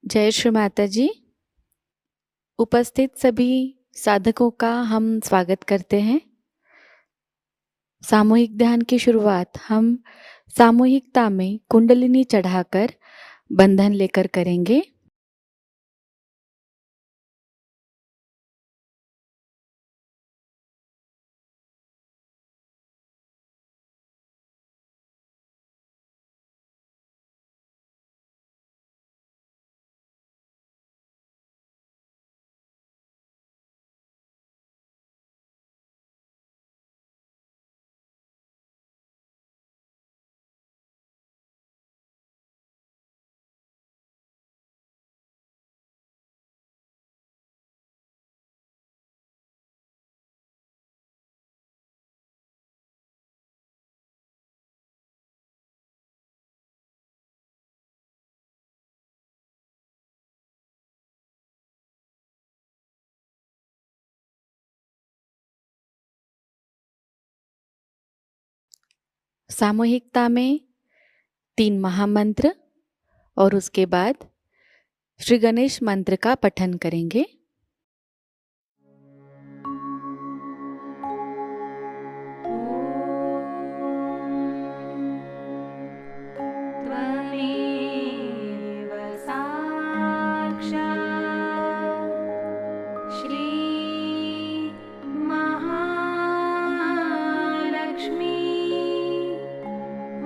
जय श्री माता जी। उपस्थित सभी साधकों का हम स्वागत करते हैं। सामूहिक ध्यान की शुरुआत हम सामूहिकता में कुंडलिनी चढ़ाकर बंधन लेकर करेंगे। सामूहिकता में 3 महामंत्र और उसके बाद श्री गणेश मंत्र का पठन करेंगे। त्वमेव साक्षात् श्री महालक्ष्मी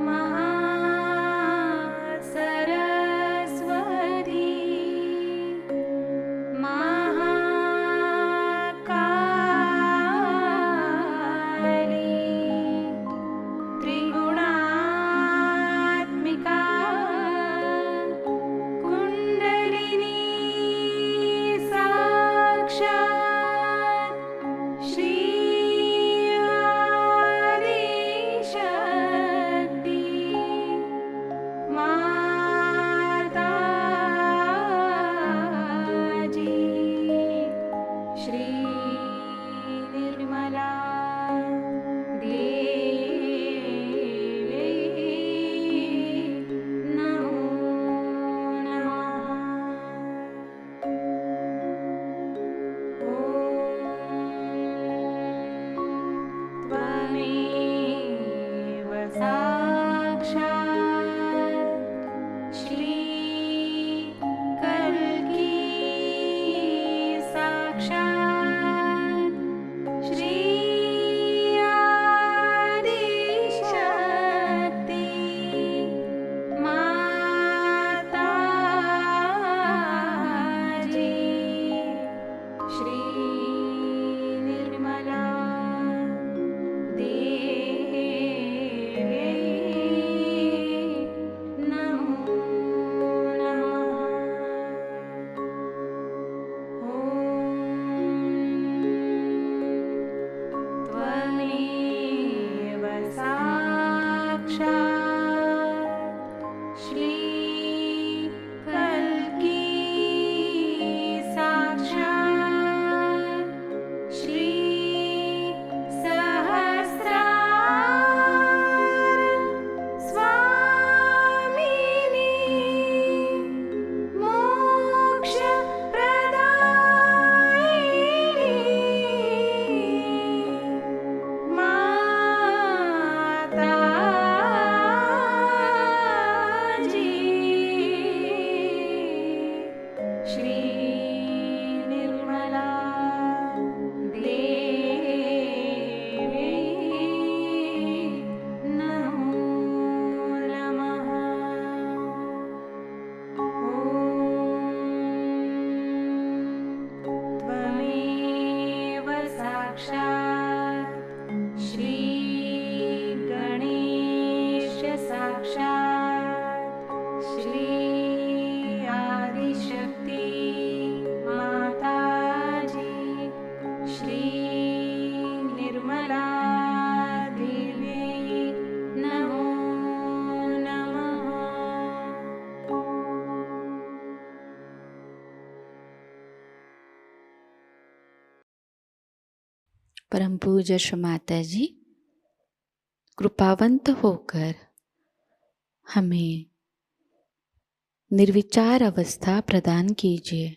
महासरस्वती महामाया परम पूज्य श्री माता जी कृपावंत होकर हमें निर्विचार अवस्था प्रदान कीजिए।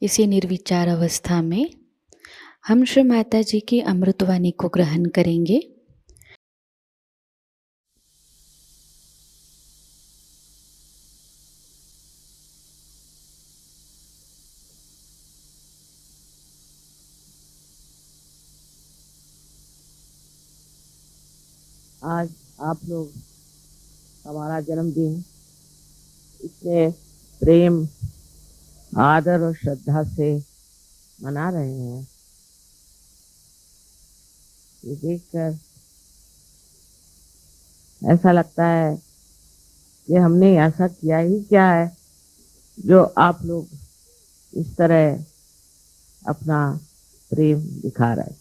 इसी निर्विचार अवस्था में हम श्री माता जी की अमृतवाणी को ग्रहण करेंगे। आज आप लोग हमारा जन्मदिन इतने प्रेम, आदर और श्रद्धा से मना रहे हैं। ये देखकर ऐसा लगता है कि हमने ऐसा किया ही क्या है जो आप लोग इस तरह अपना प्रेम दिखा रहे हैं।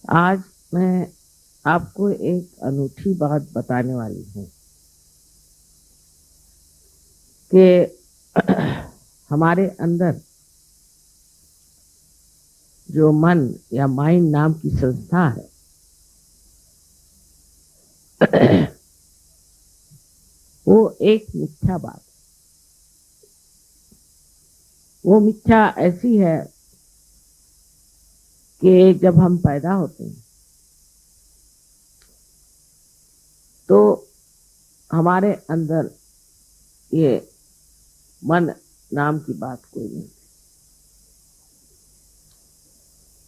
आज मैं आपको एक अनूठी बात बताने वाली हूँ कि हमारे अंदर जो मन या माइंड नाम की संस्था है, वो एक मिथ्या बात, वो मिथ्या ऐसी है कि जब हम पैदा होते हैं तो हमारे अंदर ये मन नाम की बात कोई नहीं।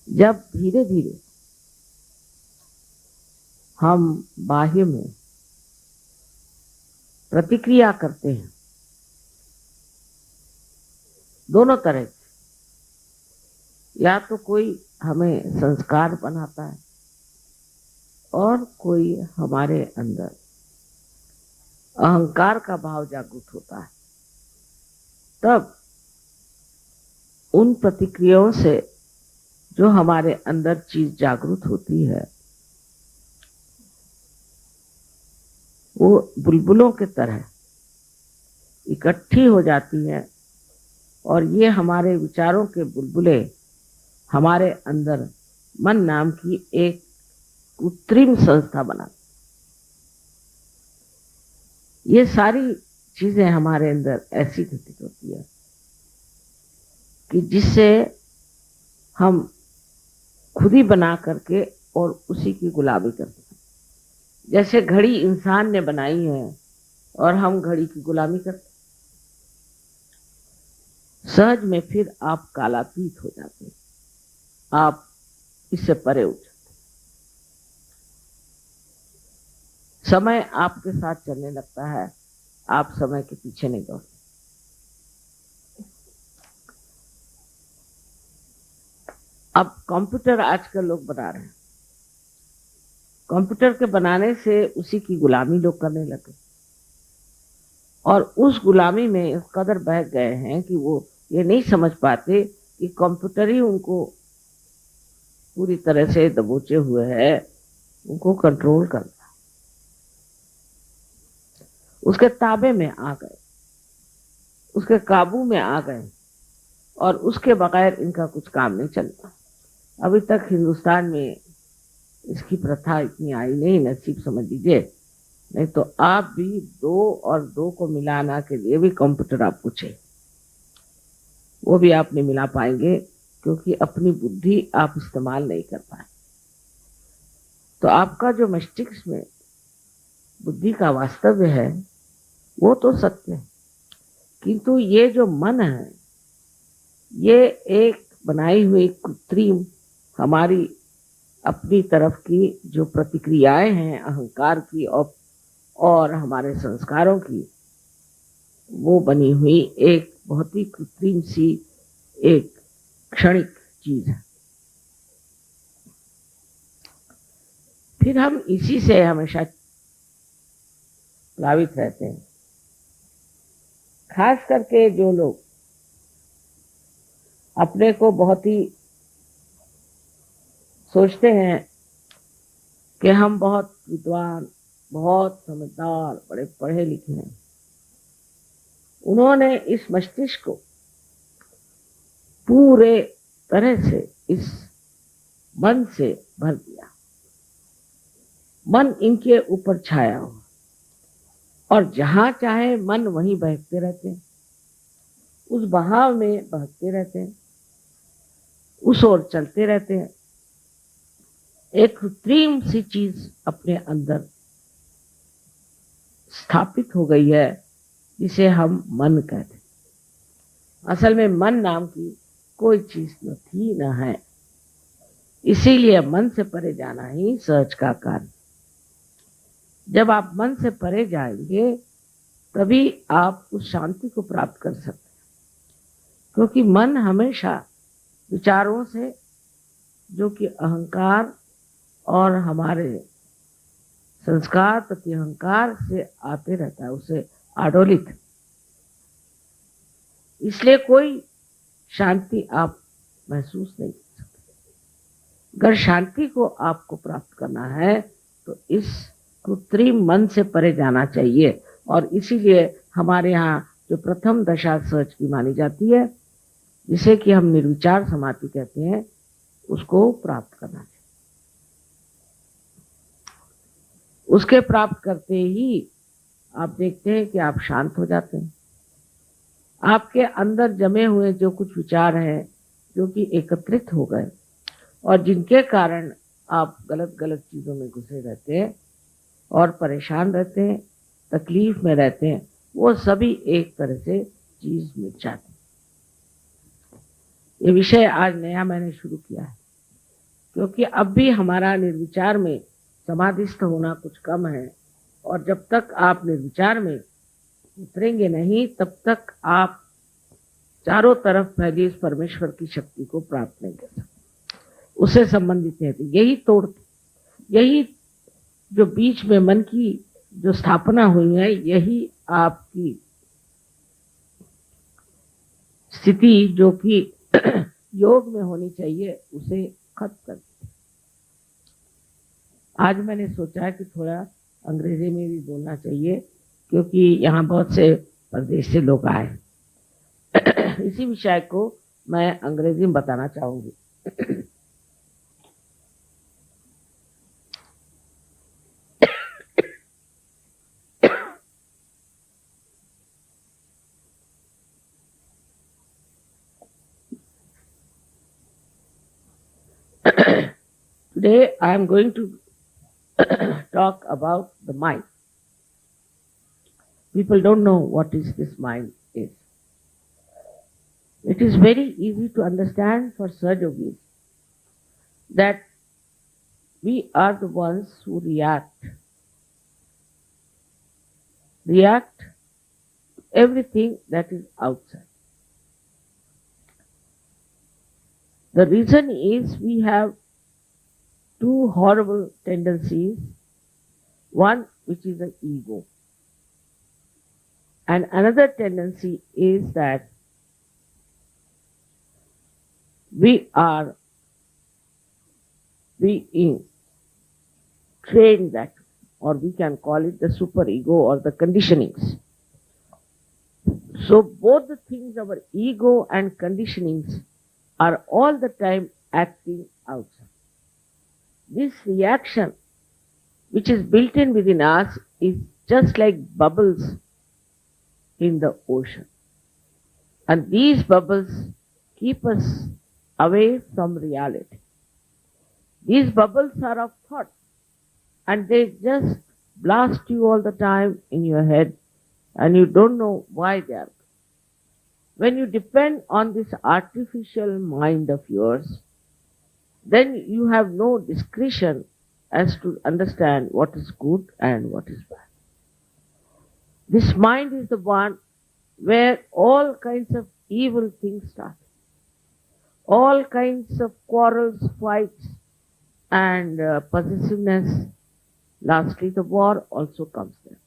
जब धीरे धीरे हम बाह्य में प्रतिक्रिया करते हैं, दोनों तरह से, या तो कोई हमें संस्कार बनाता है और कोई हमारे अंदर अहंकार का भाव जागृत होता है, तब उन प्रतिक्रियाओं से जो हमारे अंदर चीज जागृत होती है, वो बुलबुलों के तरह इकट्ठी हो जाती है और ये हमारे विचारों के बुलबुले हमारे अंदर मन नाम की एक कृत्रिम संस्था बनाती। ये सारी चीजें हमारे अंदर ऐसी घटित होती है कि जिससे हम खुद ही बना करके और उसी की गुलामी करते हैं। जैसे घड़ी इंसान ने बनाई है और हम घड़ी की गुलामी करते हैं। सहज में फिर आप कालातीत हो जाते हैं, आप इससे परे उठ जाते हैं। समय आपके साथ चलने लगता है, आप समय के पीछे नहीं दौड़ते। अब कंप्यूटर आजकल लोग बना रहे हैं, कंप्यूटर के बनाने से उसी की गुलामी लोग करने लगे और उस गुलामी में इस कदर बह गए हैं कि वो ये नहीं समझ पाते कि कंप्यूटर ही उनको पूरी तरह से दबोचे हुए है, उनको कंट्रोल करता, उसके ताबे में आ गए, उसके काबू में आ गए और उसके बगैर इनका कुछ काम नहीं चलता। अभी तक हिंदुस्तान में इसकी प्रथा इतनी आई नहीं, नसीब समझ लीजिए, नहीं तो आप भी 2 और 2 को मिलाना के लिए भी कंप्यूटर आप पूछे, वो भी आप नहीं मिला पाएंगे क्योंकि अपनी बुद्धि आप इस्तेमाल नहीं कर पाए। तो आपका जो मस्तिष्क में बुद्धि का वास्तव्य है वो तो सत्य है, किंतु ये जो मन है ये एक बनाई हुई कृत्रिम हमारी अपनी तरफ की जो प्रतिक्रियाएं हैं अहंकार की और हमारे संस्कारों की, वो बनी हुई एक बहुत ही कृत्रिम सी एक क्षणिक चीज है। फिर हम इसी से हमेशा प्लावित रहते हैं। खास करके जो लोग अपने को बहुत ही सोचते हैं कि हम बहुत विद्वान, बहुत समझदार, बड़े पढ़े लिखे हैं, उन्होंने इस मस्तिष्क को पूरे तरह से इस मन से भर दिया। मन इनके ऊपर छाया हुआ और जहां चाहे मन वहीं बहकते रहते हैं, उस बहाव में बहकते रहते हैं, उस ओर चलते रहते हैं। एक कृत्रिम सी चीज अपने अंदर स्थापित हो गई है जिसे हम मन कहते हैं। असल में मन नाम की कोई चीज न थी न है, इसीलिए मन से परे जाना ही सहज का कार्य। जब आप मन से परे जाएंगे तभी आप उस शांति को प्राप्त कर सकते हैं, क्योंकि मन हमेशा विचारों से, जो कि अहंकार और हमारे संस्कार प्रति अहंकार से आते रहता है, उसे आडोलित, इसलिए कोई शांति आप महसूस नहीं कर सकते। अगर शांति को आपको प्राप्त करना है तो इस कृत्रिम मन से परे जाना चाहिए और इसीलिए हमारे यहाँ जो प्रथम दशा सहज की मानी जाती है, जिसे कि हम निर्विचार समाधि कहते हैं, उसको प्राप्त करना चाहिए। उसके प्राप्त करते ही आप देखते हैं कि आप शांत हो जाते हैं। आपके अंदर जमे हुए जो कुछ विचार हैं, जो कि एकत्रित हो गए और जिनके कारण आप गलत गलत चीजों में घुसे रहते हैं और परेशान रहते हैं, तकलीफ में रहते हैं, वो सभी एक तरह से चीज मिट जाती है। ये विषय आज नया मैंने शुरू किया है क्योंकि अब भी हमारा निर्विचार में समाधिस्थ होना कुछ कम है और जब तक आप निर्विचार में उतरेंगे नहीं तब तक आप चारों तरफ फैली इस परमेश्वर की शक्ति को प्राप्त नहीं कर सकते। उससे संबंधित है यही तोड़ते, यही जो बीच में मन की जो स्थापना हुई है, यही आपकी स्थिति जो कि योग में होनी चाहिए उसे खत्म कर देते। आज मैंने सोचा कि थोड़ा अंग्रेजी में भी बोलना चाहिए, क्योंकि यहाँ बहुत से प्रदेश से लोग आए। इसी विषय को मैं अंग्रेजी में बताना चाहूंगी। Today I am going to talk about the mind. People don't know what is this mind is. It is very easy to understand for Sahaja that we are the ones who react to everything that is outside. The reason is we have two horrible tendencies. One, which is the ego, and another tendency is that we are being trained that, or we can call it the superego or the conditionings. So both the things, our ego and conditionings, are all the time acting outside. This reaction, which is built in within us, is just like bubbles in the ocean. And these bubbles keep us away from reality. These bubbles are of thought, and they just blast you all the time in your head, and you don't know why they are. When you depend on this artificial mind of yours, then you have no discretion as to understand what is good and what is bad. This mind is the one where all kinds of evil things start. All kinds of quarrels, fights, and possessiveness. Lastly, the war also comes there.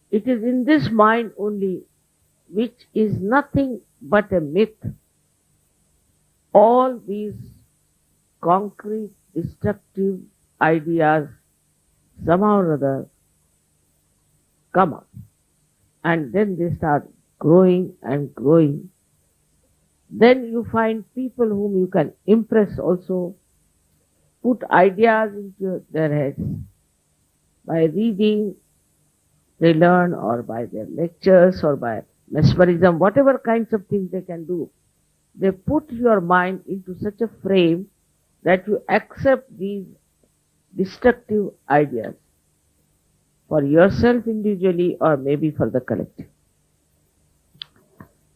It is in this mind only, which is nothing but a myth, all these concrete, destructive ideas somehow or other come up. And then they start growing and growing. Then you find people whom you can impress also, put ideas into their heads. By reading, they learn, or by their lectures, or by mesmerism, whatever kinds of things they can do. They put your mind into such a frame that you accept these destructive ideas for yourself individually or maybe for the collective.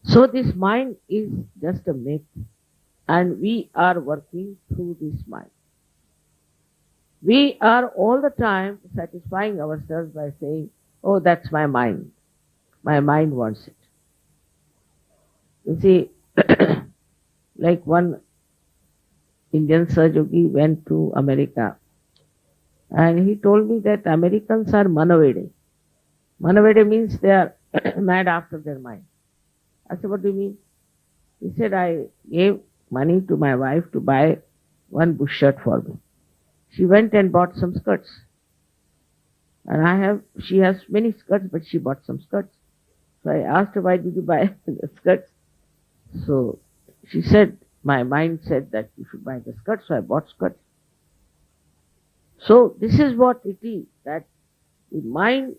So this mind is just a myth, and we are working through this mind. We are all the time satisfying ourselves by saying, oh, that's my mind. My mind wants it. You see, like one Indian Sahaja went to America, and he told me that Americans are Manavede. Manavede means they are mad after their mind. I said, what do you mean? He said, I gave money to my wife to buy one bush shirt for me. She went and bought some skirts. And she has many skirts, but she bought some skirts. So I asked her, why did you buy the skirts? So she said, my mind said that you should buy the skirts, so I bought skirts. So this is what it is, that the mind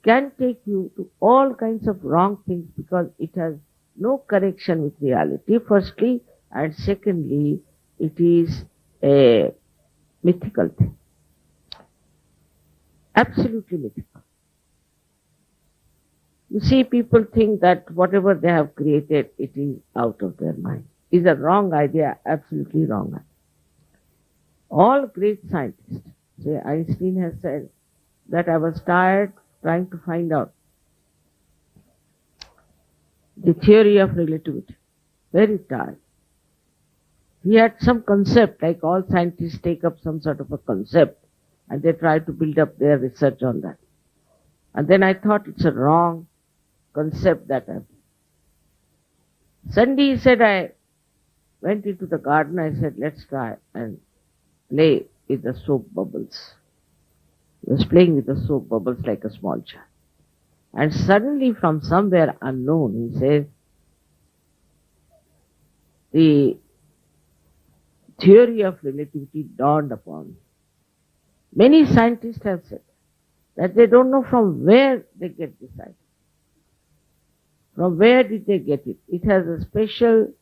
can take you to all kinds of wrong things because it has no connection with reality, firstly, and secondly, it is a mythical thing. Absolutely mythical. You see, people think that whatever they have created, it is out of their mind. It is a wrong idea, absolutely wrong idea. All great scientists, say Einstein has said that I was tired trying to find out the theory of relativity. Very tired. He had some concept, like all scientists take up some sort of a concept and they try to build up their research on that. And then I thought it's a wrong concept that I've. Suddenly he said, I went into the garden. I said, let's try and play with the soap bubbles. He was playing with the soap bubbles like a small child. And suddenly from somewhere unknown, he says, the theory of relativity dawned upon me. Many scientists have said that they don't know from where they get this idea. From where did they get it? It has a special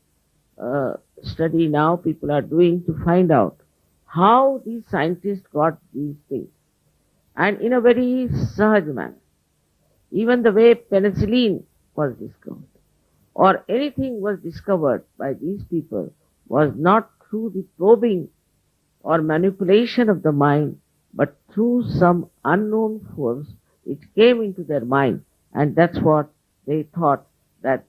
study now people are doing to find out how these scientists got these things. And in a very sahaj manner. Even the way penicillin was discovered or anything was discovered by these people was not through the probing or manipulation of the mind, but through some unknown force. It came into their mind, and that's what they thought, that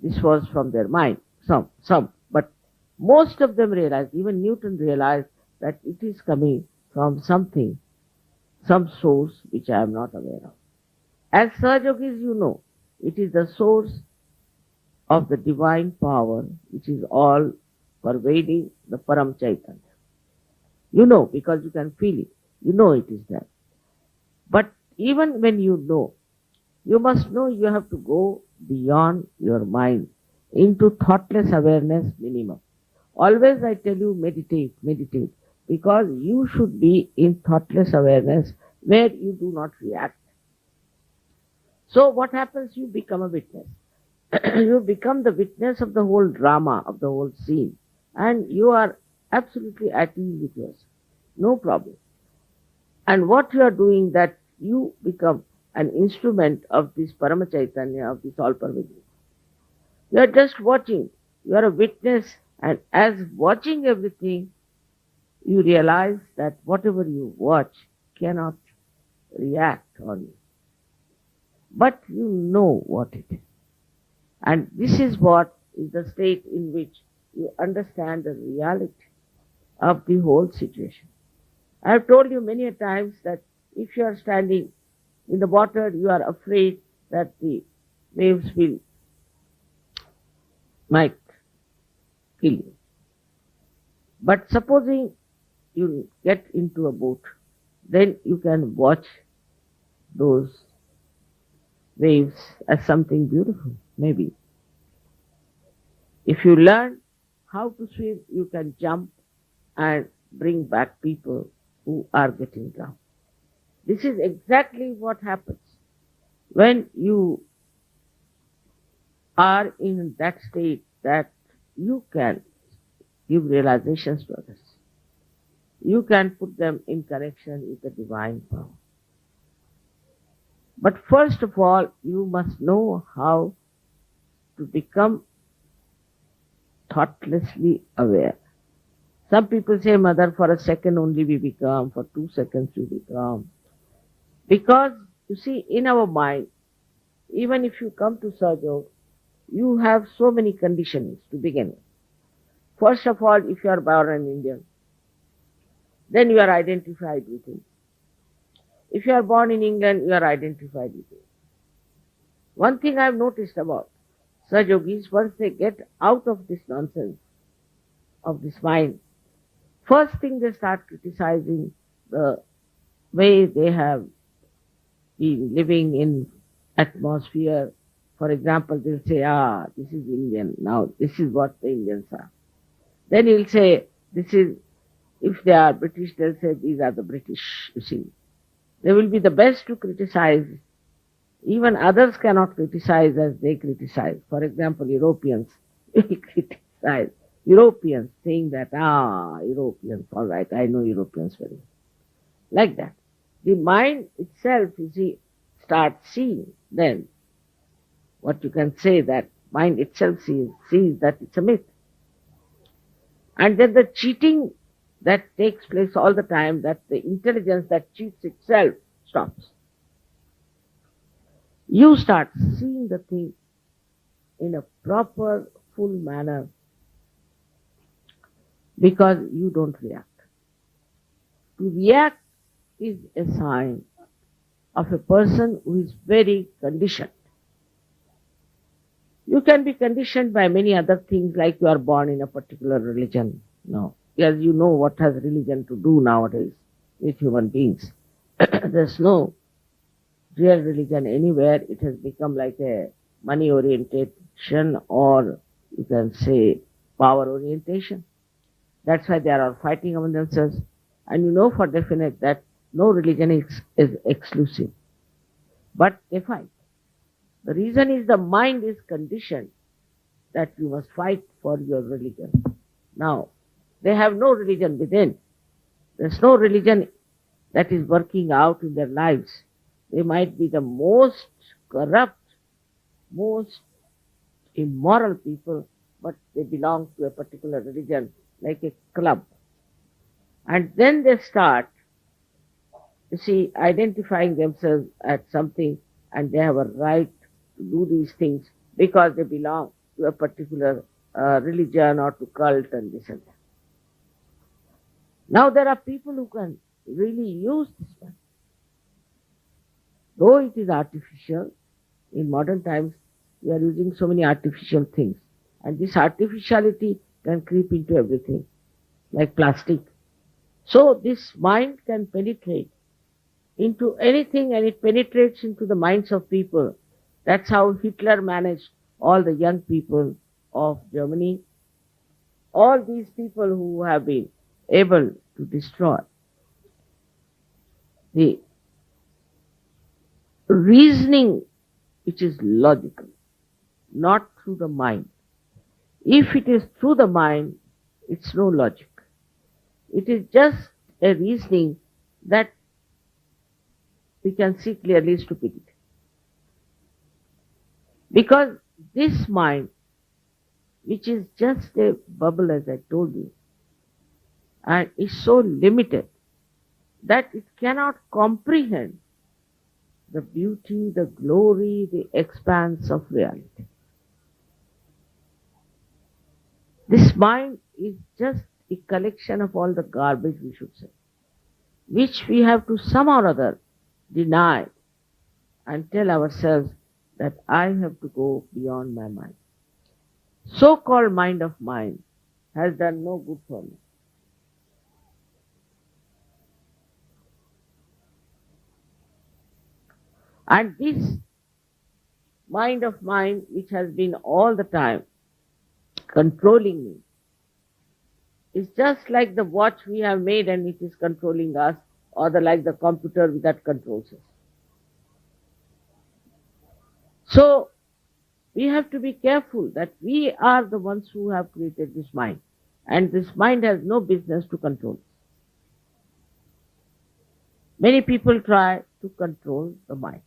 this was from their mind. Some, but most of them realized, even Newton realized, that it is coming from something, some source which I am not aware of. As Sahajogis, you know, it is the source of the divine power which is all pervading the Param Chaitanya. You know, because you can feel it. You know it is there. But even when you know, you must know you have to go beyond your mind into thoughtless awareness minimum. Always I tell you, meditate, meditate, because you should be in thoughtless awareness where you do not react. So what happens? You become a witness. You become the witness of the whole drama, of the whole scene, and you are absolutely at ease with yourself. No problem. And what you are doing, that you become an instrument of this Parama Chaitanya, of this all-pervading. You are just watching. You are a witness, and as watching everything, you realize that whatever you watch cannot react on you. But you know what it is. And this is what is the state in which you understand the reality of the whole situation. I have told you many a times that if you are standing in the water, you are afraid that the waves might kill you. But supposing you get into a boat, then you can watch those waves as something beautiful, maybe. If you learn how to swim, you can jump and bring back people who are getting drowned. This is exactly what happens when you are in that state that you can give realizations to others. You can put them in connection with the divine power. But first of all, you must know how to become thoughtlessly aware. Some people say, Mother, for a second only we become, for 2 seconds we become. Because, you see, in our mind, even if you come to Sahaja, you have so many conditionings to begin with. First of all, if you are born an Indian, then you are identified with him. If you are born in England, you are identified with him. One thing I have noticed about Sahajogis, once they get out of this nonsense of this mind, first thing they start criticizing the way they have been living in atmosphere. For example, they'll say, this is Indian, now this is what the Indians are. Then he'll say, this is, if they are British, they'll say, these are the British, you see. They will be the best to criticize. Even others cannot criticize as they criticize. For example, Europeans will criticize. Europeans saying that, Europeans, all right, I know Europeans very well. Like that. The mind itself, you see, starts seeing then what you can say, that mind itself sees that it's a myth. And then the cheating that takes place all the time, that the intelligence that cheats itself stops. You start seeing the thing in a proper, full manner because you don't react. To react is a sign of a person who is very conditioned. You can be conditioned by many other things, like you are born in a particular religion. No. As you know what has religion to do nowadays with human beings. There's no real religion anywhere. It has become like a money orientation, or you can say power orientation. That's why they are all fighting among themselves. And you know for definite that no religion is exclusive. But they fight. The reason is the mind is conditioned that you must fight for your religion. Now, they have no religion within. There's no religion that is working out in their lives. They might be the most corrupt, most immoral people, but they belong to a particular religion, like a club. And then they start, you see, identifying themselves as something, and they have a right to do these things because they belong to a particular religion or to cult and this and that. Now there are people who can really use this one. Though it is artificial, in modern times we are using so many artificial things, and this artificiality can creep into everything, like plastic. So this mind can penetrate into anything, and it penetrates into the minds of people. That's how Hitler managed all the young people of Germany. All these people who have been able to destroy the reasoning which is logical, not through the mind. If it is through the mind, it's no logic. It is just a reasoning that we can see clearly stupidity. Because this mind, which is just a bubble as I told you, and is so limited that it cannot comprehend the beauty, the glory, the expanse of reality. This mind is just a collection of all the garbage, we should say, which we have to somehow or other deny and tell ourselves that I have to go beyond my mind. So-called mind of mine has done no good for me. And this mind of mine, which has been all the time controlling me, is just like the watch we have made and it is controlling us, or like the computer that controls us. So, we have to be careful that we are the ones who have created this mind, and this mind has no business to control us. Many people try to control the mind.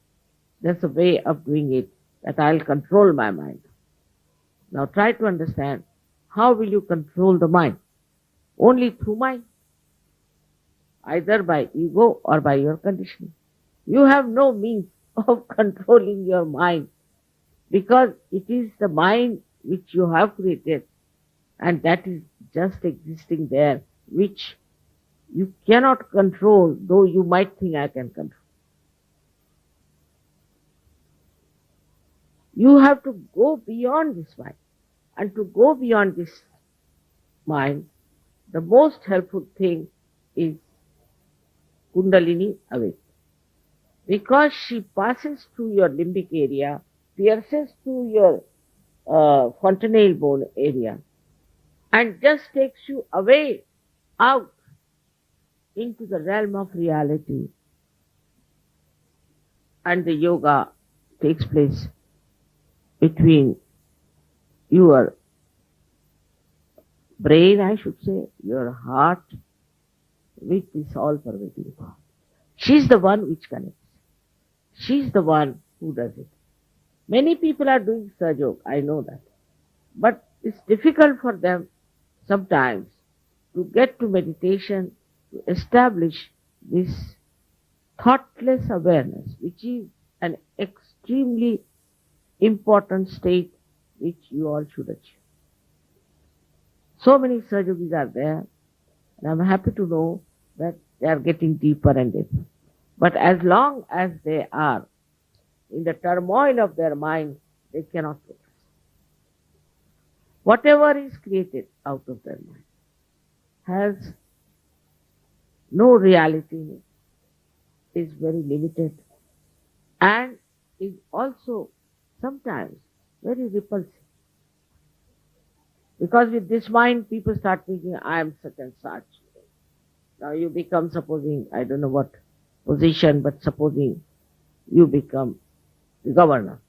There's a way of doing it, that I'll control my mind. Now try to understand, how will you control the mind? Only through mind, either by ego or by your conditioning. You have no means of controlling your mind, because it is the mind which you have created, and that is just existing there, which you cannot control, though you might think I can control. You have to go beyond this mind. And to go beyond this mind, the most helpful thing is Kundalini awakening. Because she passes through your limbic area, pierces through your fontanelle bone area, and just takes you away, out, into the realm of reality. And the yoga takes place between your brain, I should say, your heart, with this all-pervading power. She's the one which connects. She's the one who does it. Many people are doing Sahaja Yoga, I know that. But it's difficult for them sometimes to get to meditation, to establish this thoughtless awareness, which is an extremely important state which you all should achieve. So many Sahaja Yogis are there, and I'm happy to know that they are getting deeper and deeper. But as long as they are in the turmoil of their mind, they cannot progress. whatever is created out of their mind has no reality in it, is very limited, and is also sometimes very repulsive. Because with this mind, people start thinking, I am such and such. Now you become, supposing, I don't know what position, but supposing you become the governor.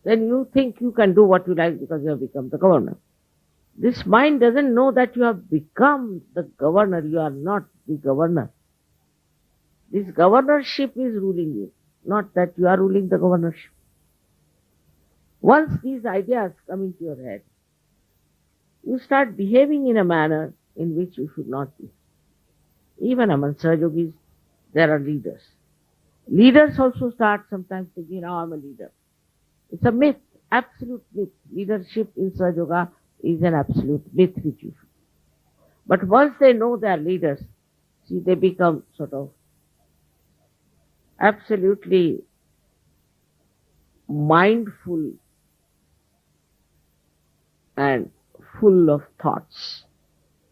Then you think you can do what you like because you have become the governor. This mind doesn't know that you have become the governor. You are not the governor. This governorship is ruling you, not that you are ruling the governorship. Once these ideas come into your head, you start behaving in a manner in which you should not be. Even among Sahaja-yogis, there are leaders. Leaders also start sometimes thinking, now I'm a leader. It's a myth, absolute myth. Leadership in Sahaja Yoga is an absolute myth which you should. But once they know they are leaders, see, they become sort of absolutely mindful and full of thoughts.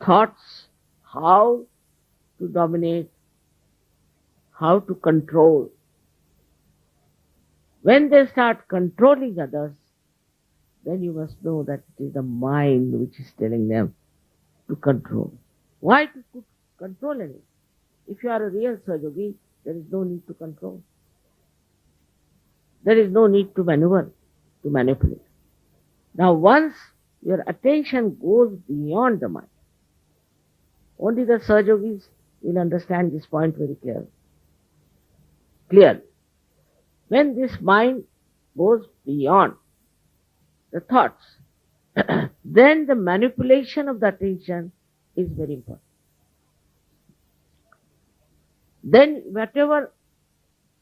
Thoughts how to dominate, how to control. When they start controlling others, then you must know that it is the mind which is telling them to control. Why to control anything? If you are a real Sahaja Yogi, there is no need to control. There is no need to maneuver, to manipulate. Now once your attention goes beyond the mind, only the Sahaja Yogis will understand this point very clearly. When this mind goes beyond the thoughts, then the manipulation of the attention is very important. Then whatever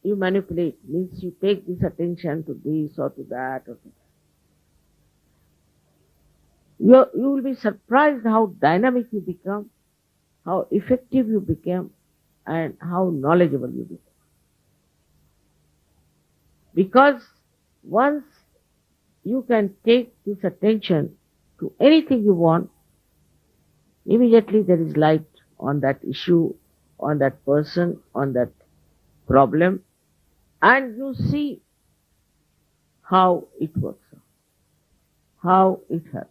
you manipulate means you take this attention to this or to that or to that. You will be surprised how dynamic you become, how effective you become, and how knowledgeable you become. Because once you can take this attention to anything you want, immediately there is light on that issue, on that person, on that problem, and you see how it works, how it helps.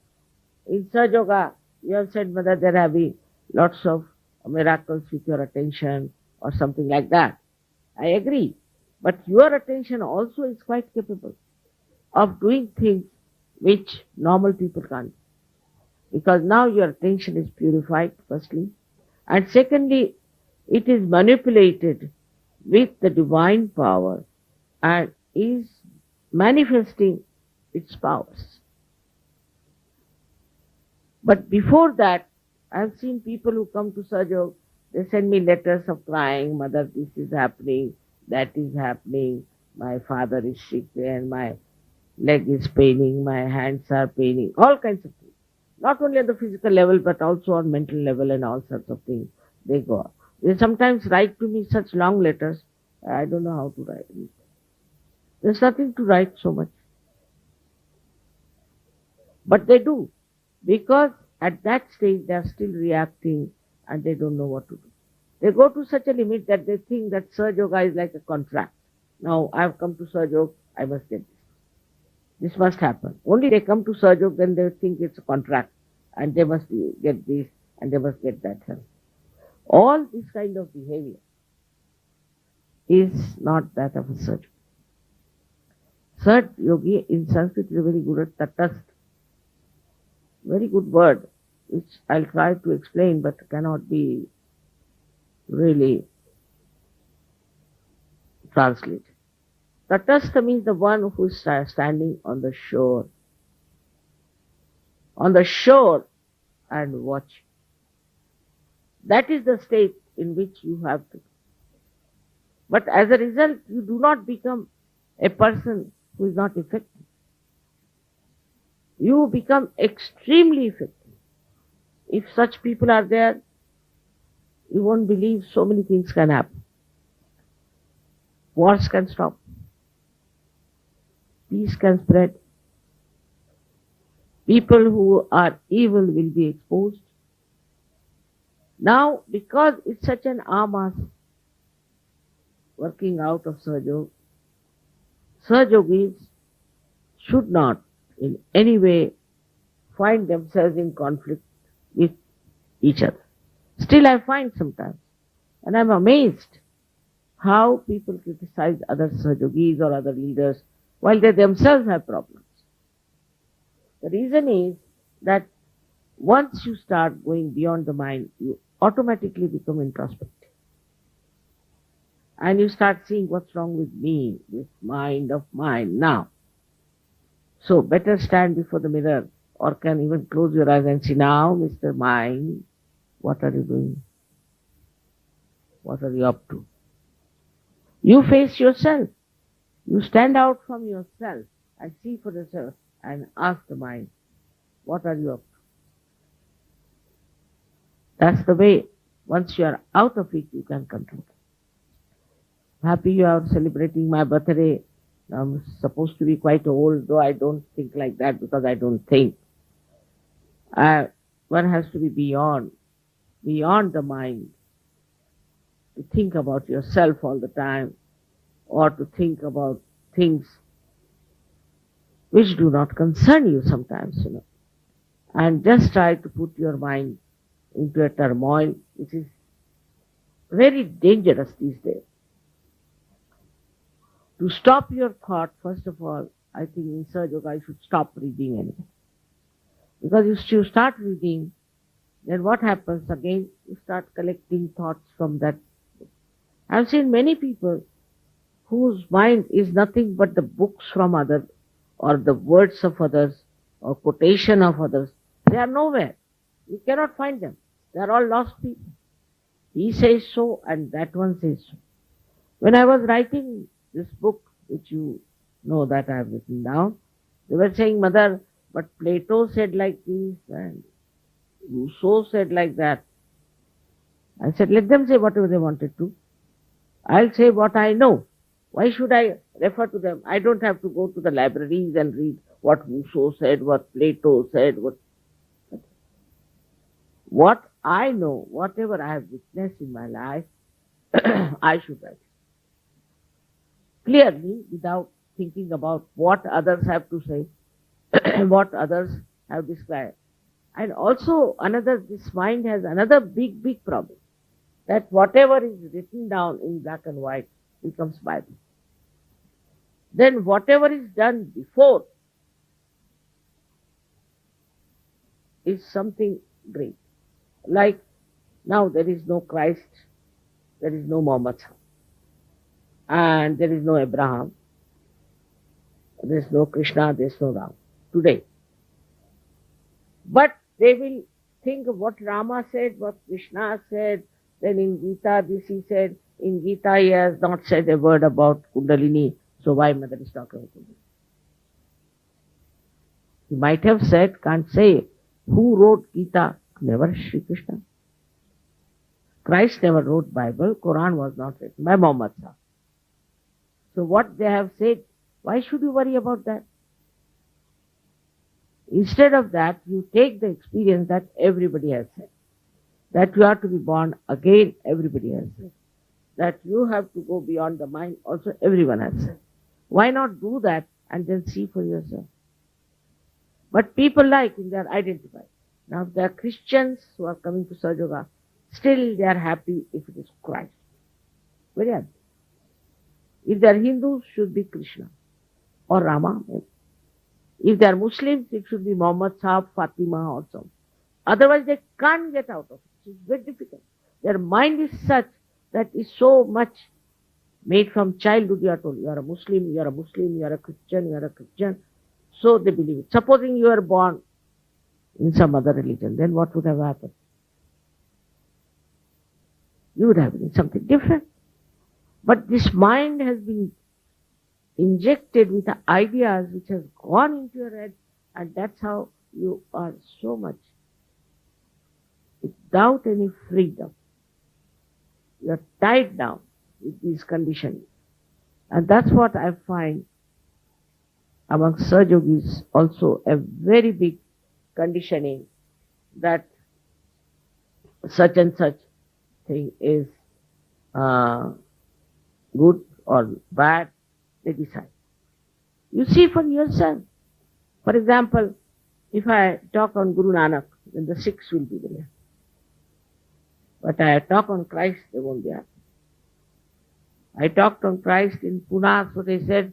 In Sahaja Yoga, you have said, Mother, there have been lots of miracles with your attention or something like that. I agree. But your attention also is quite capable of doing things which normal people can't. Because now your attention is purified, firstly. And secondly, it is manipulated with the divine power and is manifesting its powers. But before that, I have seen people who come to Sahaja Yoga, they send me letters of crying, Mother, this is happening, that is happening, my father is sick and my leg is paining, my hands are paining, all kinds of things. Not only on the physical level, but also on mental level and all sorts of things. They go on. They sometimes write to me such long letters, I don't know how to write it. There's nothing to write so much. But they do, because at that stage they are still reacting and they don't know what to do. They go to such a limit that they think that Sahaja Yoga is like a contract. Now I have come to Sahaja Yoga, I must get this. This must happen. Only they come to Sahaja Yoga, then they think it's a contract and they must get this and they must get that help. All this kind of behavior is not that of a Sahaja Yogi. Sahaja Yogi in Sanskrit is a very good at tatast. Very good word, which I'll try to explain but cannot be really translated. Tatastha means the one who is standing on the shore. On the shore and watch. That is the state in which you have to be. But as a result, you do not become a person who is not effective. You become extremely effective. If such people are there, you won't believe so many things can happen. Wars can stop. Peace can spread. People who are evil will be exposed. Now, because it's such an amas working out of Sahajog, Sahajogis should not in any way find themselves in conflict with each other. Still, I find sometimes, and I'm amazed how people criticize other Sahajogis or other leaders while they themselves have problems. The reason is that once you start going beyond the mind, you automatically become introspective. And you start seeing what's wrong with me, this mind of mine now. So better stand before the mirror or can even close your eyes and see, now, Mr. Mind, what are you doing? What are you up to? You face yourself. You stand out from yourself and see for yourself and ask the mind, what are you up to? That's the way. Once you are out of it, you can control it. Happy you are celebrating my birthday. I'm supposed to be quite old, though I don't think like that because I don't think. One has to be beyond the mind, to think about yourself all the time or to think about things which do not concern you sometimes, and just try to put your mind into a turmoil which is very dangerous these days. To stop your thought, first of all, I think in Sahajog I should stop reading anything. Because if you start reading, then what happens again? You start collecting thoughts from that book. I've seen many people whose mind is nothing but the books from others or the words of others or quotation of others. They are nowhere. You cannot find them. They are all lost people. He says so and that one says so. When I was writing this book, which you know that I have written down, they were saying, Mother, but Plato said like this and Rousseau said like that. I said, let them say whatever they wanted to. I'll say what I know. Why should I refer to them? I don't have to go to the libraries and read what Rousseau said, what Plato said, what I know, whatever I have witnessed in my life, I should write. Clearly, without thinking about what others have to say, what others have described. And also this mind has another big problem, that whatever is written down in black and white becomes Bible. Then whatever is done before is something great. Like now there is no Christ, there is no Muhammad, and there is no Abraham, there is no Krishna, there is no Ram today. But they will think of what Rama said, what Krishna said, then in Gita this he said, in Gita he has not said a word about Kundalini, so why Mother is talking about Kundalini? He might have said, can't say, who wrote Gita? Never Sri Krishna. Christ never wrote Bible, Quran was not written by Muhammad. So what they have said, why should you worry about that? Instead of that, you take the experience that everybody has said. That you have to be born again, everybody has said. That you have to go beyond the mind, also everyone has said. Why not do that and then see for yourself? But people like in their identified. Now if they are Christians who are coming to Sahajoga, still they are happy if it is Christ. Very happy. If they are Hindus, should be Krishna or Rama. If they are Muslims, it should be Muhammad Sahib, Fatima or so. Otherwise they can't get out of it. It's very difficult. Their mind is such that is so much made from childhood. You are told, you are a Muslim, you are a Muslim, you are a Christian, you are a Christian. So they believe it. Supposing you are born in some other religion, then what would have happened? You would have been something different. But this mind has been injected with the ideas which has gone into your head, and that's how you are so much without any freedom. You are tied down with these conditions. And that's what I find among Sahajogis also a very big conditioning that such and such thing is uh, good or bad, they decide. You see for yourself. For example, if I talk on Guru Nanak, then the Sikhs will be there. But I talk on Christ, they won't be happy. I talked on Christ in Pune, so they said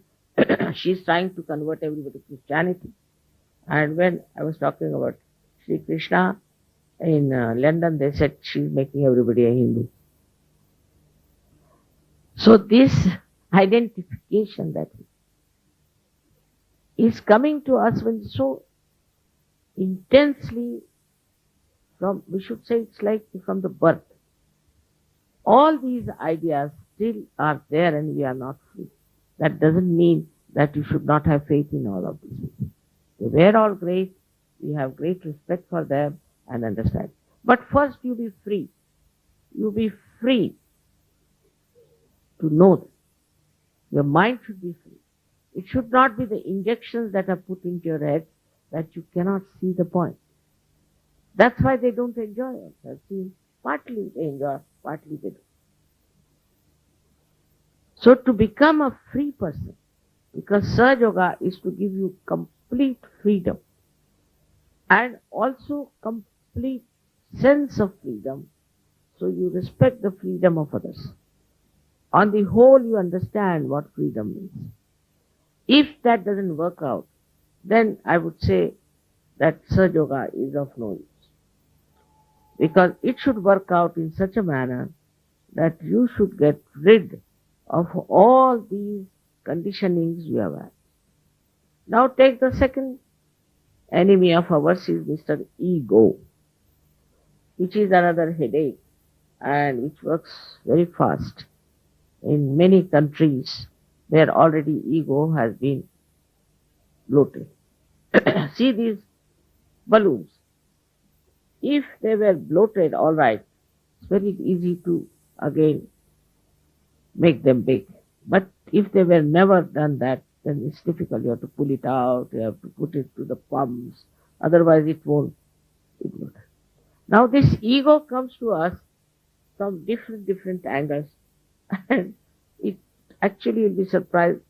she's trying to convert everybody to Christianity. And when I was talking about Sri Krishna in London, they said she's making everybody a Hindu. So this identification that is coming to us when so intensely from, we should say it's like from the birth. All these ideas still are there and we are not free. That doesn't mean that you should not have faith in all of these people. They were all great. We have great respect for them and understand. But first you be free. You be free to know them. Your mind should be free. It should not be the injections that are put into your head that you cannot see the point. That's why they don't enjoy it. I've seen partly they enjoy, partly they don't. So to become a free person, because Sahaja Yoga is to give you complete freedom and also complete sense of freedom, so you respect the freedom of others. On the whole, you understand what freedom means. If that doesn't work out, then I would say that Sahaja Yoga is of no use. Because it should work out in such a manner that you should get rid of all these conditionings you have had. Now take the second enemy of ours is Mr. Ego, which is another headache and which works very fast. In many countries where already ego has been bloated. See these balloons. If they were bloated, all right, it's very easy to again make them big. But if they were never done that, then it's difficult. You have to pull it out, you have to put it to the pumps, otherwise it won't explode. Now this ego comes to us from different angles, and it actually will be surprised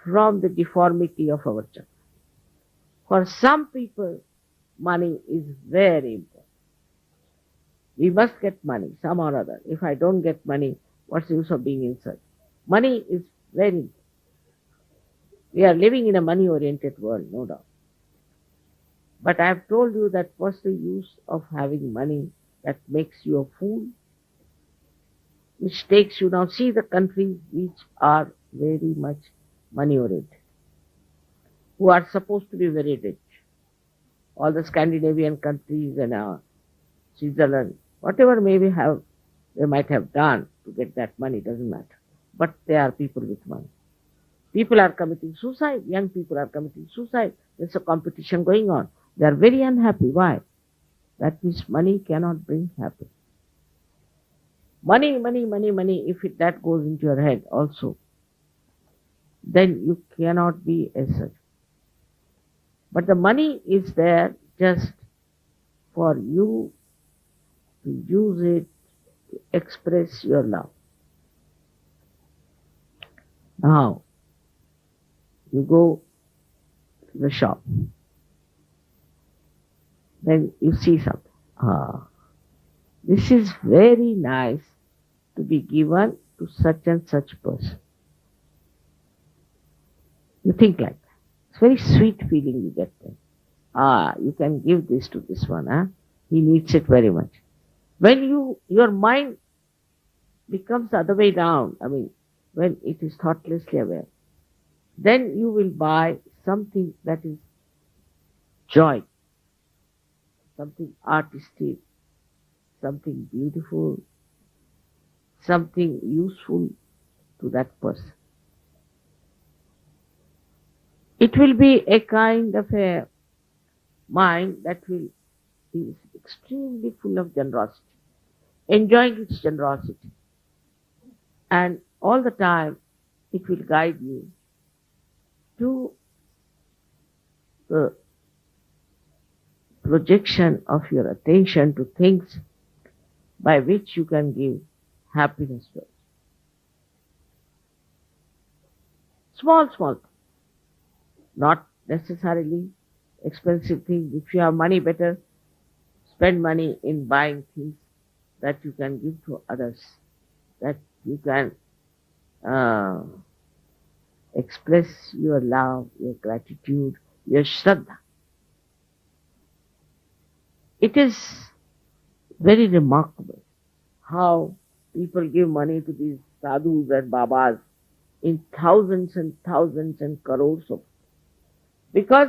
from the deformity of our chakra. For some people, money is very important. We must get money, some or other. If I don't get money, what's the use of being inside? Money is very important. We are living in a money-oriented world, no doubt. But I have told you that what's the use of having money that makes you a fool, which takes you, now see the countries which are very much money-oriented, who are supposed to be very rich. All the Scandinavian countries and Switzerland, whatever maybe have, they might have done to get that money, doesn't matter. But they are people with money. People are committing suicide, young people are committing suicide. There's a competition going on. They are very unhappy. Why? That means money cannot bring happiness. Money, if that goes into your head also, then you cannot be as such. But the money is there just for you to use it to express your love. Now, you go to the shop, then you see something. This is very nice to be given to such and such person. You think like that. It's very sweet feeling you get then. You can give this to this one. He needs it very much. When your mind becomes the other way down, I mean, when it is thoughtlessly aware, then you will buy something that is joy, something artistic, something beautiful, something useful to that person. It will be a kind of a mind that will be extremely full of generosity, enjoying its generosity. And all the time it will guide you to the projection of your attention to things by which you can give happiness to others. Small, small things, not necessarily expensive things. If you have money, better spend money in buying things that you can give to others, that you can uh, express your love, your gratitude, your shraddha. It is very remarkable how people give money to these sadhus and babas in thousands and thousands and crores of, because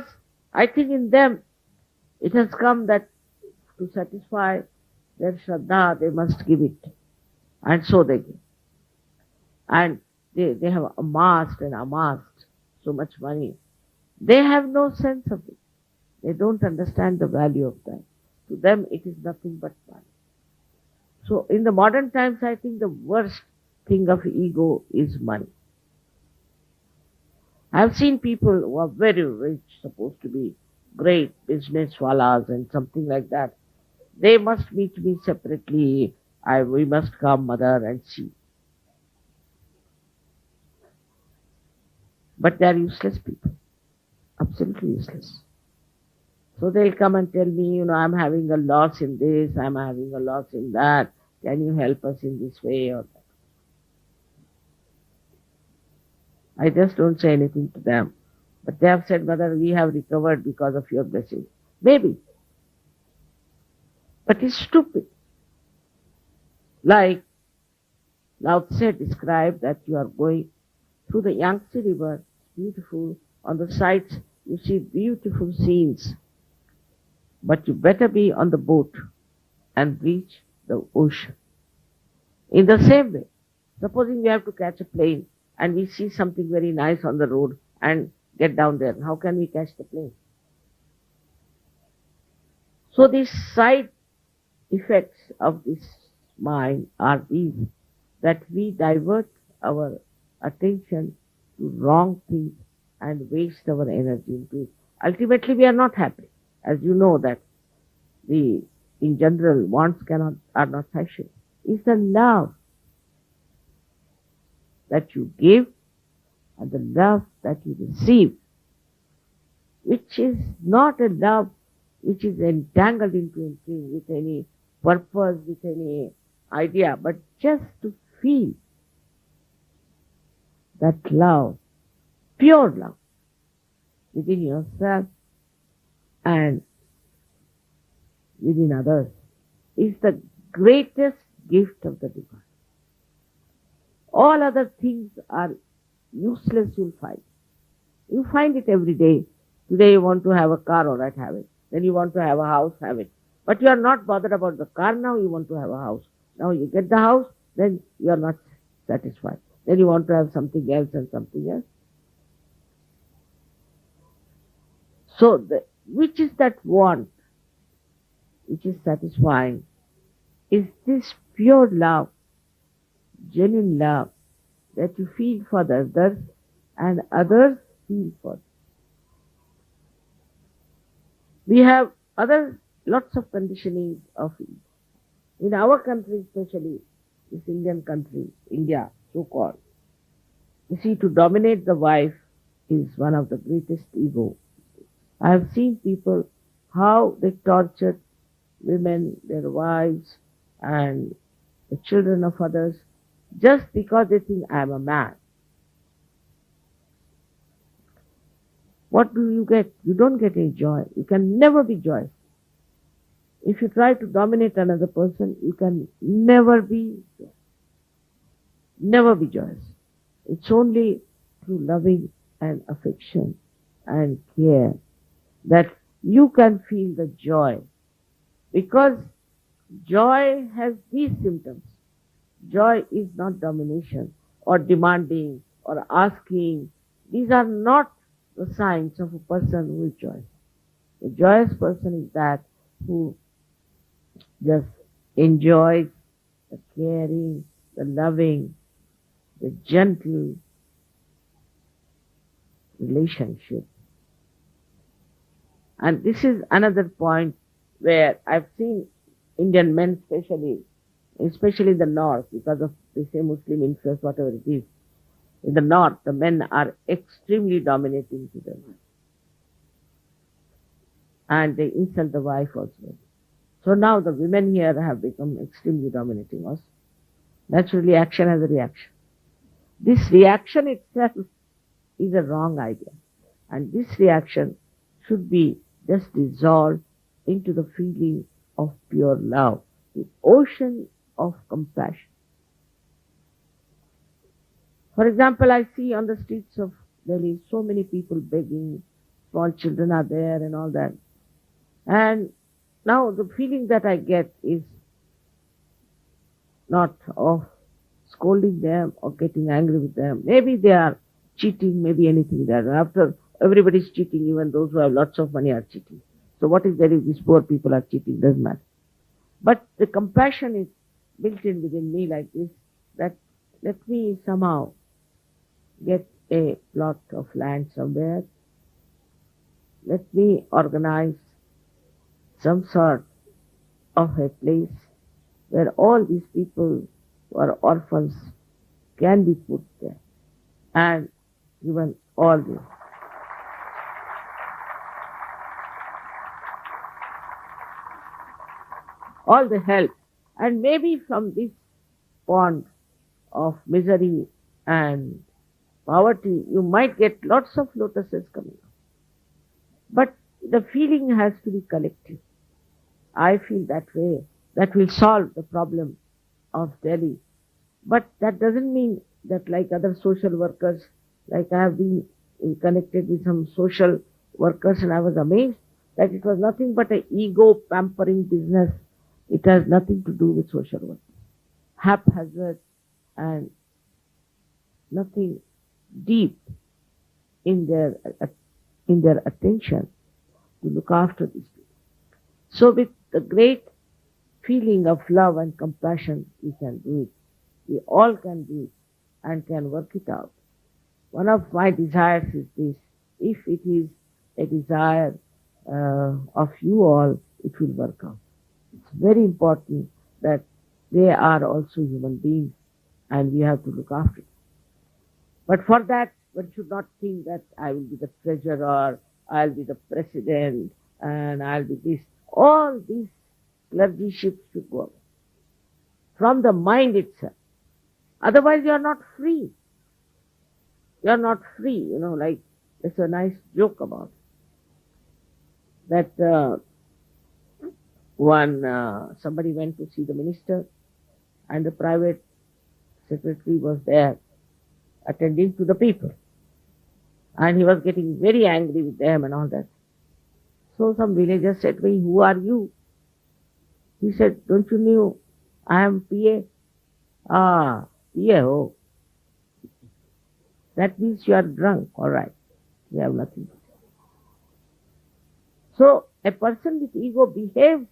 I think in them it has come that to satisfy their shraddha they must give it, and so they give. And they have amassed and amassed so much money. They have no sense of it. They don't understand the value of that. To them it is nothing but money. So in the modern times, I think the worst thing of ego is money. I've seen people who are very rich, supposed to be great business wallahs and something like that. They must meet me separately. We must come, mother, and see. But they are useless people. Absolutely useless. So they'll come and tell me, I'm having a loss in this, I'm having a loss in that. Can you help us in this way or that? I just don't say anything to them. But they have said, Mother, we have recovered because of your blessing. Maybe. But it's stupid. Like Lao Tse described that you are going through the Yangtze River, beautiful. On the sides you see beautiful scenes. But you better be on the boat and reach the ocean. In the same way, supposing we have to catch a plane and we see something very nice on the road and get down there, how can we catch the plane? So these side effects of this mind are these, that we divert our attention to wrong things and waste our energy into it. Ultimately, we are not happy. As you know that in general, wants are not fashion. It's the love that you give and the love that you receive, which is not a love which is entangled into anything with any purpose, with any idea, but just to feel that love, pure love, within yourself and within others, is the greatest gift of the divine. All other things are useless, you'll find. You find it every day. Today you want to have a car, all right, have it. Then you want to have a house, have it. But you are not bothered about the car now, you want to have a house. Now you get the house, then you are not satisfied. Then you want to have something else and something else. So, which is that want, which is satisfying, is this pure love, genuine love, that you feel for the others and others feel for you. We have lots of conditioning of it. In our country, especially this Indian country, India, so-called, you see, to dominate the wife is one of the greatest ego. I have seen people, how they torture women, their wives, and the children of others, just because they think I am a man. What do you get? You don't get any joy. You can never be joyous. If you try to dominate another person, you can never be joyous. It's only through loving and affection and care that you can feel the joy. Because joy has these symptoms. Joy is not domination or demanding or asking. These are not the signs of a person who is joyous. A joyous person is that who just enjoys the caring, the loving, the gentle relationship. And this is another point where I've seen Indian men especially in the north, because of the same Muslim influence, whatever it is. In the north, the men are extremely dominating to them. And they insult the wife also. So now the women here have become extremely dominating also. Naturally, action has a reaction. This reaction itself is a wrong idea. And this reaction should be just dissolved into the feeling of pure love, the ocean of compassion. For example, I see on the streets of Delhi so many people begging, small children are there and all that. And now the feeling that I get is not of scolding them or getting angry with them. Maybe they are cheating, maybe anything there. After everybody's cheating, even those who have lots of money are cheating. So what is there if these poor people are cheating? Doesn't matter. But the compassion is built in within me like this, that let me somehow get a plot of land somewhere. Let me organize some sort of a place where all these people who are orphans can be put there and given all the help. And maybe from this pond of misery and poverty, you might get lots of lotuses coming up. But the feeling has to be collective. I feel that way. That will solve the problem of Delhi. But that doesn't mean that, like other social workers, like I have been connected with some social workers, and I was amazed that it was nothing but an ego pampering business. It has nothing to do with social work. Haphazard and nothing deep in their attention to look after these people. So with the great feeling of love and compassion, we can do it. We all can do it and can work it out. One of my desires is this: if it is a desire of you all, it will work out. It's very important that they are also human beings and we have to look after them. But for that, one should not think that I will be the treasurer, I'll be the president, and I'll be this. All these clergyships should go away from the mind itself. Otherwise, you are not free. You are not free. Like there's a nice joke about it. That somebody went to see the minister, and the private secretary was there attending to the people. And he was getting very angry with them and all that. So some villagers said to me, "Who are you?" He said, "Don't you know I am PA?" "Ah, PA, oh. That means you are drunk." "All right. We have nothing to say." So a person with ego behaves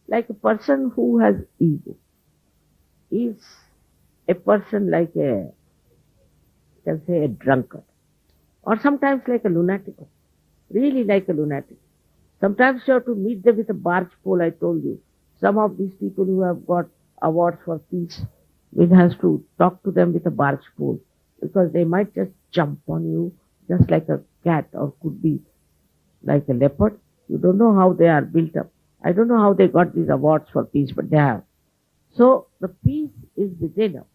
like a person who has ego. Is a person like you can say a drunkard, or sometimes like a lunatic, really like a lunatic. Sometimes you have to meet them with a barge pole. I told you, some of these people who have got awards for peace, one has to talk to them with a barge pole, because they might just jump on you just like a cat, or could be like a leopard. You don't know how they are built up. I don't know how they got these awards for peace, but they have. So the peace is within us,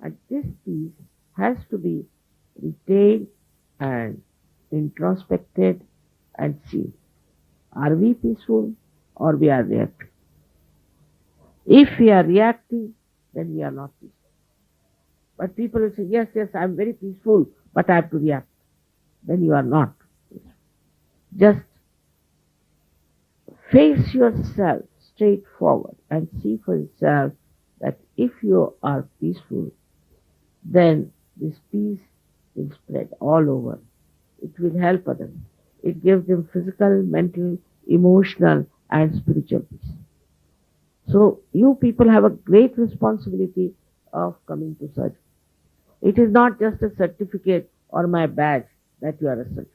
and this peace has to be retained and introspected and seen. Are we peaceful or we are reacting? If we are reacting, then we are not peaceful. But people will say, yes, I am very peaceful, but I have to react. Then you are not peaceful. Just face yourself straight forward and see for yourself that if you are peaceful, then this peace will spread all over. It will help others. It gives them physical, mental, emotional, and spiritual peace. So you people have a great responsibility of coming to surgery. It is not just a certificate or my badge that you are a surgeon.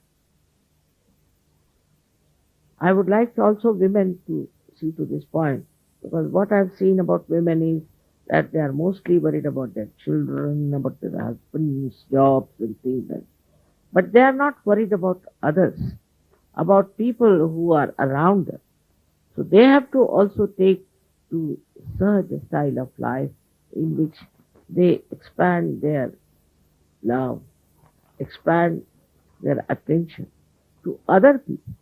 I would like also women to see to this point, because what I've seen about women is that they are mostly worried about their children, about their husbands, jobs, and things like that. But they are not worried about others, about people who are around them. So they have to also take to such a style of life in which they expand their love, expand their attention to other people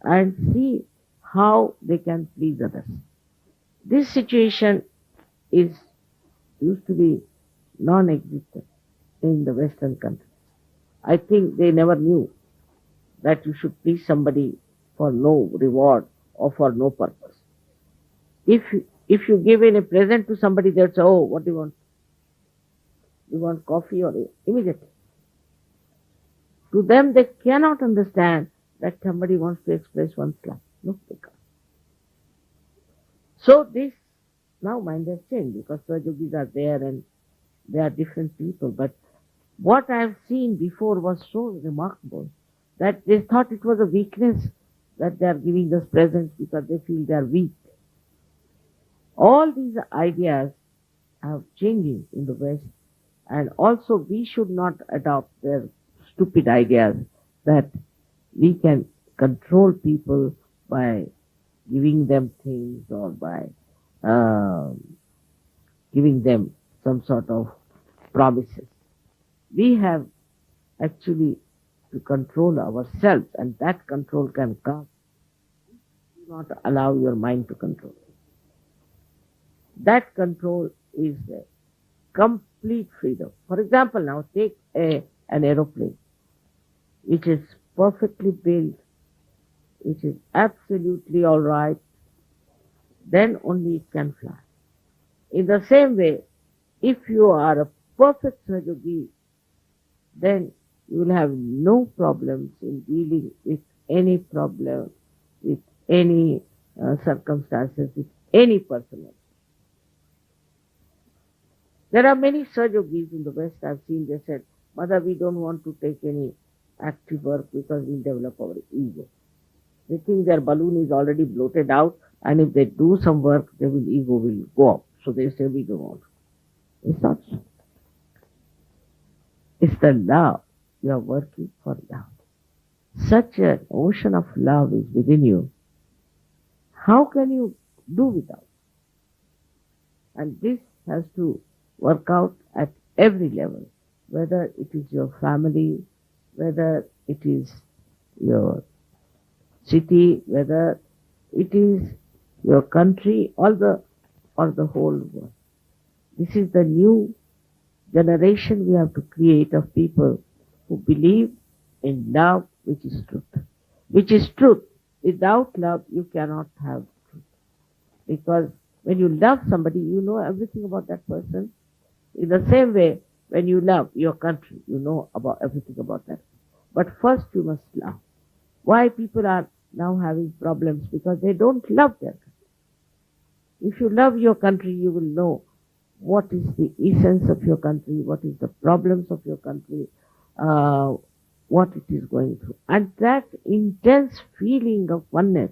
and see how they can please others. This situation is used to be non-existent in the Western countries. I think they never knew that you should please somebody for no reward or for no purpose. If if you give in a present to somebody, they'll say, "Oh, what do you want? You want coffee?" Or immediately. To them, they cannot understand that somebody wants to express one's love. No, they can't. So this now mind has changed because Swajogis are there and they are different people. But what I have seen before was so remarkable that they thought it was a weakness that they are giving us presents because they feel they are weak. All these ideas are changing in the West, and also we should not adopt their stupid ideas that we can control people by giving them things or by giving them some sort of promises. We have actually to control ourselves, and that control can come. Do not allow your mind to control. That control is complete freedom. For example, now take an aeroplane which is perfectly built, which is absolutely all right, then only it can fly. In the same way, if you are a perfect Sahajogi, then you will have no problems in dealing with any problem, with any circumstances, with any person. There are many Sahajogis in the West I've seen, they said, "Mother, we don't want to take any active work because we develop our ego." They think their balloon is already bloated out, and if they do some work, their ego will go up. So they say, "We don't want." It's not so. It's the love. You are working for love. Such an ocean of love is within you. How can you do without? And this has to work out at every level, whether it is your family, whether it is your city, whether it is your country, or the whole world. This is the new generation we have to create of people who believe in love, which is truth. Which is truth. Without love, you cannot have truth. Because when you love somebody, you know everything about that person. In the same way, when you love your country, you know about everything about that. But first you must love. Why people are now having problems? Because they don't love their country. If you love your country, you will know what is the essence of your country, what is the problems of your country, what it is going through. And that intense feeling of oneness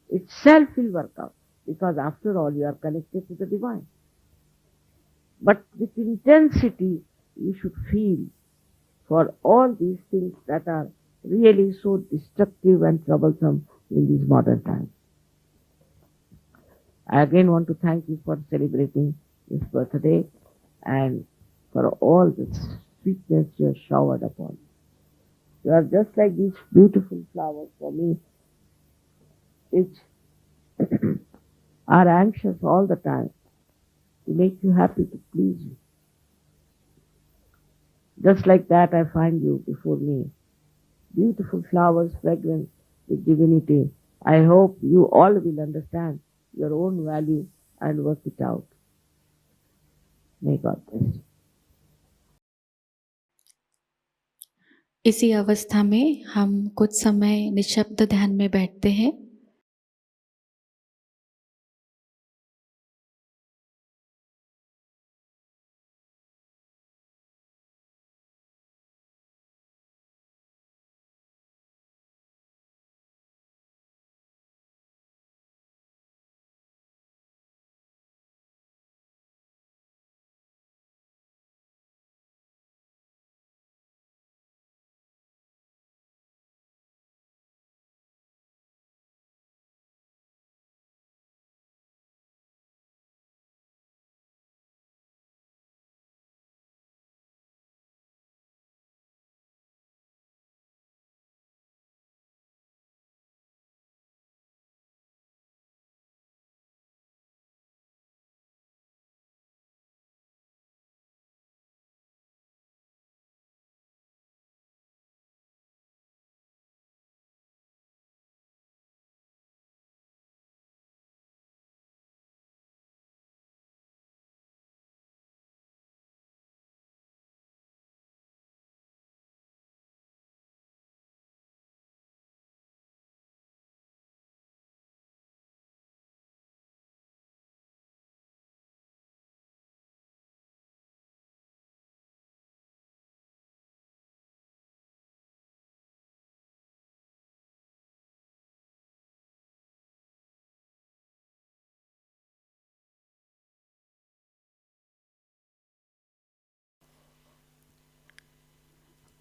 itself will work out, because after all you are connected to the divine. But with intensity you should feel for all these things that are really so destructive and troublesome in these modern times. I again want to thank you for celebrating this birthday and for all the sweetness you have showered upon. You are just like these beautiful flowers for me, which are anxious all the time to make you happy, to please you. Just like that, I find you before me. Beautiful flowers, fragrant with divinity. I hope you all will understand your own value and work it out. May God bless you. इसी अवस्था में हम कुछ समय निशब्द ध्यान में बैठते हैं।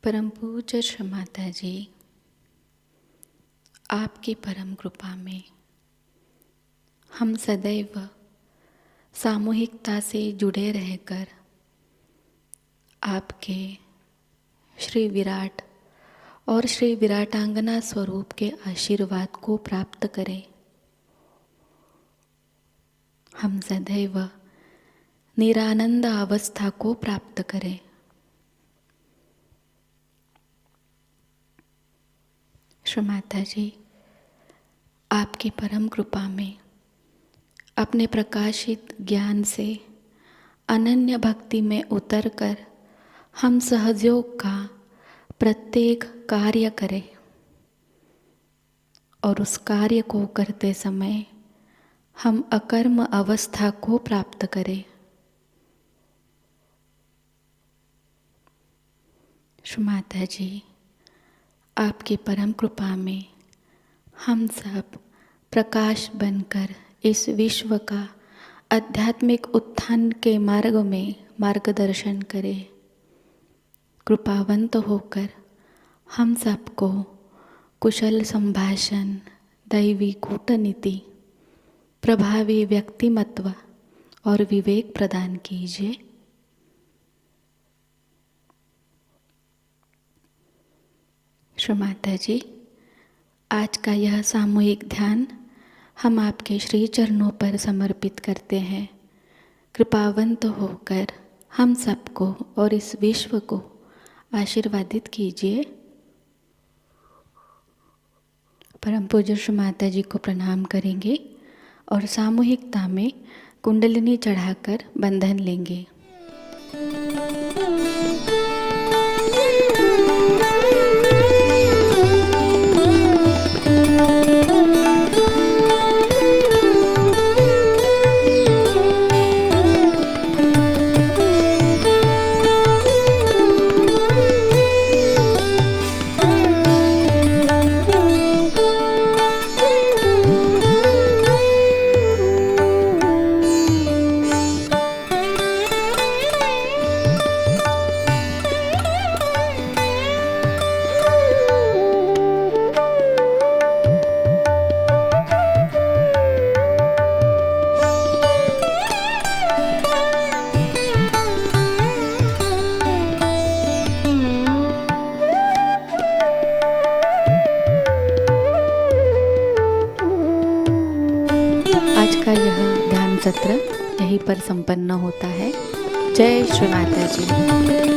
परम पूज्य श्री माता जी, आपकी परम कृपा में हम सदैव सामूहिकता से जुड़े रहकर आपके श्री विराट और श्री विराटांगना स्वरूप के आशीर्वाद को प्राप्त करें। हम सदैव निरानंद अवस्था को प्राप्त करें। श्री माता जी, आपकी परम कृपा में अपने प्रकाशित ज्ञान से अनन्य भक्ति में उतरकर हम सहयोग का प्रत्येक कार्य करें और उस कार्य को करते समय हम अकर्म अवस्था को प्राप्त करें। श्री माता जी, आपकी परम कृपा में हम सब प्रकाश बनकर इस विश्व का आध्यात्मिक उत्थान के मार्ग में मार्गदर्शन करें। कृपावंत होकर हम सबको कुशल संभाषण, दैवी कूटनीति, प्रभावी व्यक्तिमत्व और विवेक प्रदान कीजिए। श्री माता जी, आज का यह सामूहिक ध्यान हम आपके श्री चरणों पर समर्पित करते हैं। कृपावंत होकर हम सबको और इस विश्व को आशीर्वादित कीजिए। परम पूज्य श्री माता जी को प्रणाम करेंगे और सामूहिकता में कुंडलिनी चढ़ाकर बंधन लेंगे। आज का यह ध्यान सत्र यहीं पर संपन्न होता है। जय श्री माता जी।